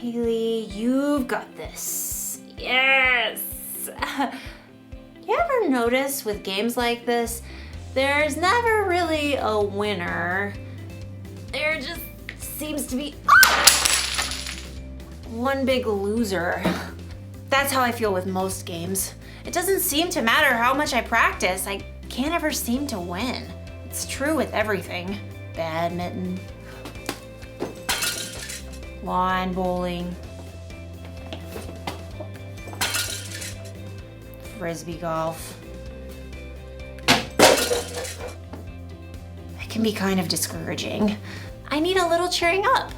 Haley, you've got this. Yes! You ever notice with games like this, there's never really a winner. There just seems to be one big loser. That's how I feel with most games. It doesn't seem to matter how much I practice, I can't ever seem to win. It's true with everything. Badminton, lawn bowling, frisbee golf. It can be kind of discouraging. I need a little cheering up,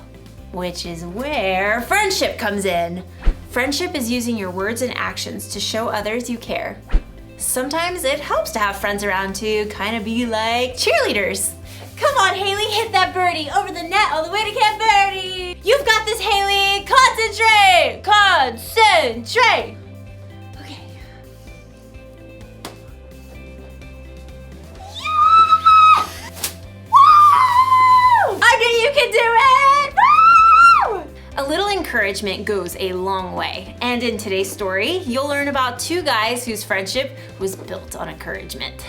which is where friendship comes in. Friendship is using your words and actions to show others you care. Sometimes it helps to have friends around to kind of be like cheerleaders. Come on, Haley, hit that birdie over the net all the way to Camp Verde. You've got this, Haley. Concentrate. Concentrate. Okay. Yeah! Woo! I knew you could do it. Woo! A little encouragement goes a long way. And in today's story, you'll learn about two guys whose friendship was built on encouragement.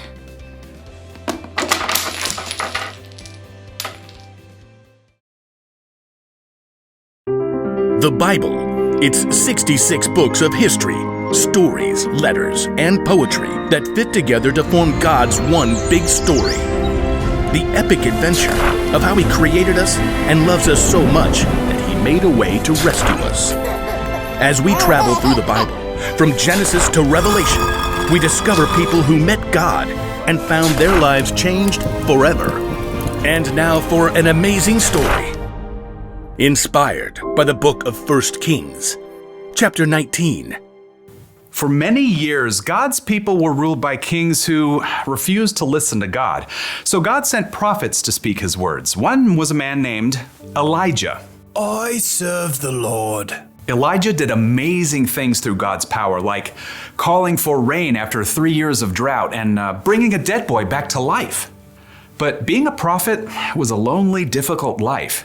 The Bible. It's 66 books of history, stories, letters, and poetry that fit together to form God's one big story. The epic adventure of how He created us and loves us so much that He made a way to rescue us. As we travel through the Bible, from Genesis to Revelation, we discover people who met God and found their lives changed forever. And now for an amazing story. Inspired by the book of 1 Kings, chapter 19. For many years, God's people were ruled by kings who refused to listen to God. So God sent prophets to speak His words. One was a man named Elijah. I serve the Lord. Elijah did amazing things through God's power, like calling for rain after 3 years of drought and bringing a dead boy back to life. But being a prophet was a lonely, difficult life.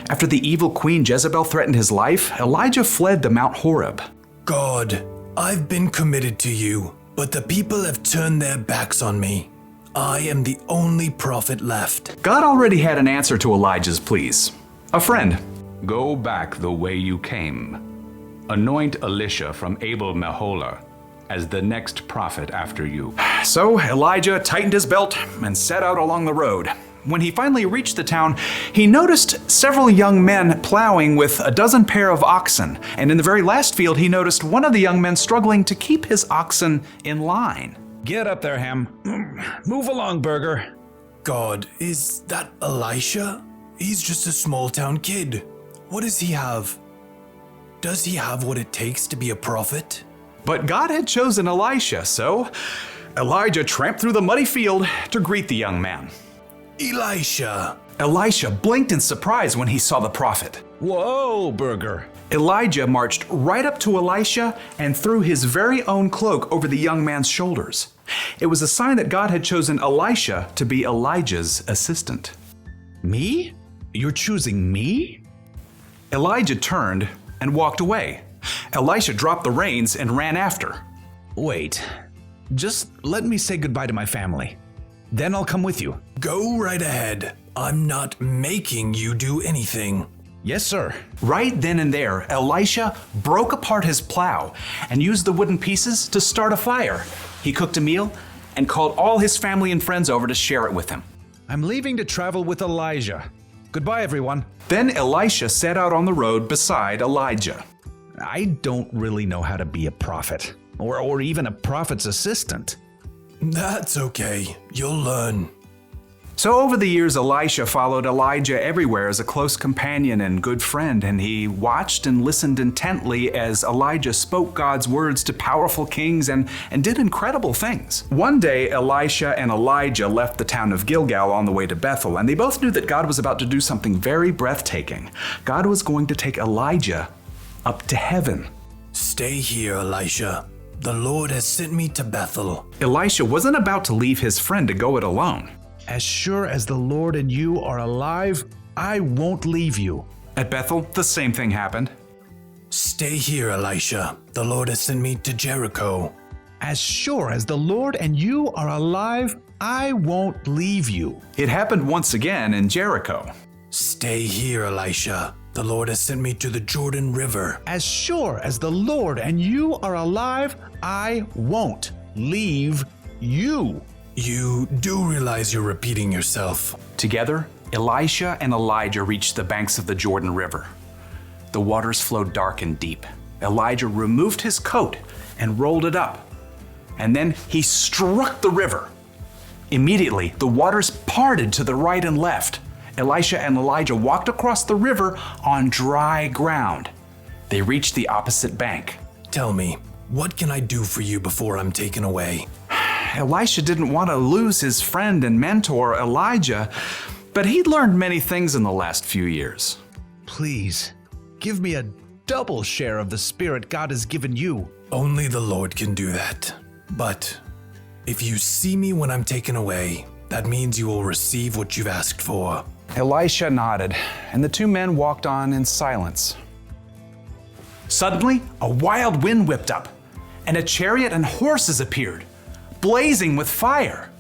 After the evil queen Jezebel threatened his life, Elijah fled to Mount Horeb. God, I've been committed to you, but the people have turned their backs on me. I am the only prophet left. God already had an answer to Elijah's pleas. A friend. Go back the way you came. Anoint Elisha from Abel-Meholah as the next prophet after you. So Elijah tightened his belt and set out along the road. When he finally reached the town, he noticed several young men plowing with a dozen pair of oxen. And in the very last field, he noticed one of the young men struggling to keep his oxen in line. Get up there, Ham. Move along, Burger. God, is that Elisha? He's just a small town kid. What does he have? Does he have what it takes to be a prophet? But God had chosen Elisha, so Elijah tramped through the muddy field to greet the young man. Elisha. Elisha blinked in surprise when he saw the prophet. Whoa, Burger. Elijah marched right up to Elisha and threw his very own cloak over the young man's shoulders. It was a sign that God had chosen Elisha to be Elijah's assistant. Me? You're choosing me? Elijah turned and walked away. Elisha dropped the reins and ran after. Wait. Just let me say goodbye to my family. Then I'll come with you. Go right ahead. I'm not making you do anything. Yes, sir. Right then and there, Elisha broke apart his plow and used the wooden pieces to start a fire. He cooked a meal and called all his family and friends over to share it with him. I'm leaving to travel with Elijah. Goodbye, everyone. Then Elisha set out on the road beside Elijah. I don't really know how to be a prophet, or even a prophet's assistant. That's okay. You'll learn. So over the years, Elisha followed Elijah everywhere as a close companion and good friend, and he watched and listened intently as Elijah spoke God's words to powerful kings and did incredible things. One day, Elisha and Elijah left the town of Gilgal on the way to Bethel, and they both knew that God was about to do something very breathtaking. God was going to take Elijah up to heaven. Stay here, Elisha. The Lord has sent me to Bethel. Elisha wasn't about to leave his friend to go it alone. As sure as the Lord and you are alive, I won't leave you. At Bethel, the same thing happened. Stay here, Elisha. The Lord has sent me to Jericho. As sure as the Lord and you are alive, I won't leave you. It happened once again in Jericho. Stay here, Elisha. The Lord has sent me to the Jordan River. As sure as the Lord and you are alive, I won't leave you. You do realize you're repeating yourself. Together, Elisha and Elijah reached the banks of the Jordan River. The waters flowed dark and deep. Elijah removed his coat and rolled it up. And then he struck the river. Immediately, the waters parted to the right and left. Elisha and Elijah walked across the river on dry ground. They reached the opposite bank. Tell me, what can I do for you before I'm taken away? Elisha didn't want to lose his friend and mentor, Elijah, but he'd learned many things in the last few years. Please, give me a double share of the Spirit God has given you. Only the Lord can do that. But if you see me when I'm taken away, that means you will receive what you've asked for. Elisha nodded, and the two men walked on in silence. Suddenly, a wild wind whipped up, and a chariot and horses appeared, blazing with fire.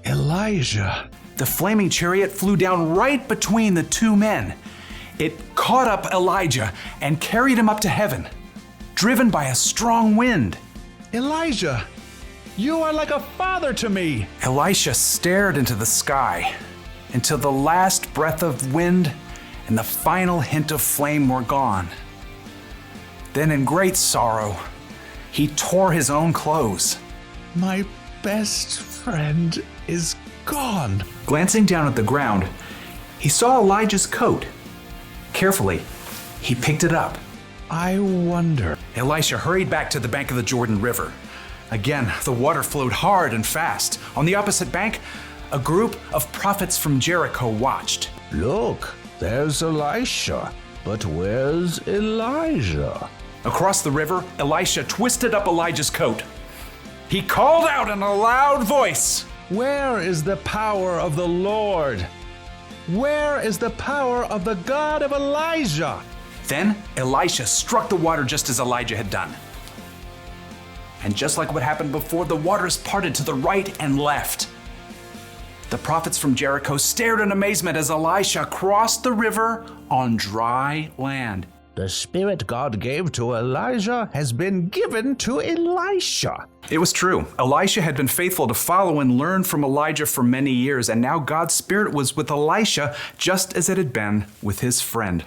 Elijah. The flaming chariot flew down right between the two men. It caught up Elijah and carried him up to heaven, driven by a strong wind. Elijah, you are like a father to me. Elisha stared into the sky until the last breath of wind and the final hint of flame were gone. Then, in great sorrow, he tore his own clothes. My best friend is gone. Glancing down at the ground, he saw Elijah's coat. Carefully, he picked it up. I wonder. Elisha hurried back to the bank of the Jordan River. Again, the water flowed hard and fast. On the opposite bank, a group of prophets from Jericho watched. Look, there's Elisha. But where's Elijah? Across the river, Elisha twisted up Elijah's coat. He called out in a loud voice, Where is the power of the Lord? Where is the power of the God of Elijah? Then Elisha struck the water just as Elijah had done. And just like what happened before, the waters parted to the right and left. The prophets from Jericho stared in amazement as Elisha crossed the river on dry land. The Spirit God gave to Elijah has been given to Elisha. It was true. Elisha had been faithful to follow and learn from Elijah for many years, and now God's Spirit was with Elisha just as it had been with his friend.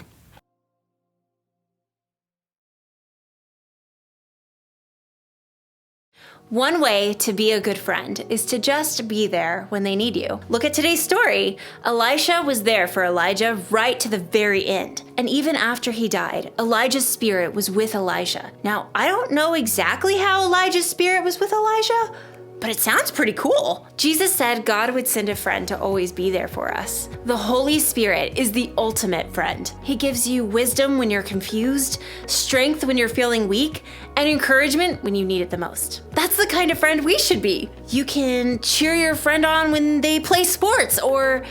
One way to be a good friend is to just be there when they need you. Look at today's story. Elisha was there for Elijah right to the very end. And even after he died, Elijah's spirit was with Elisha. Now, I don't know exactly how Elijah's spirit was with Elijah, but it sounds pretty cool. Jesus said God would send a friend to always be there for us. The Holy Spirit is the ultimate friend. He gives you wisdom when you're confused, strength when you're feeling weak, and encouragement when you need it the most. That's the kind of friend we should be. You can cheer your friend on when they play sports, or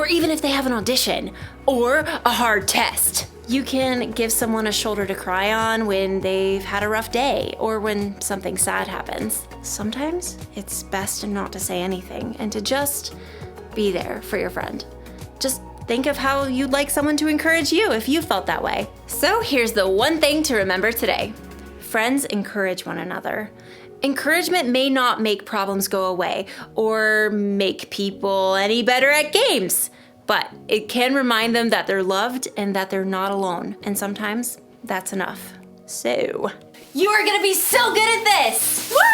even if they have an audition, or a hard test. You can give someone a shoulder to cry on when they've had a rough day or when something sad happens. Sometimes it's best not to say anything and to just be there for your friend. Just think of how you'd like someone to encourage you if you felt that way. So here's the one thing to remember today. Friends encourage one another. Encouragement may not make problems go away or make people any better at games, but it can remind them that they're loved and that they're not alone. And sometimes that's enough. So, you are gonna be so good at this! Woo!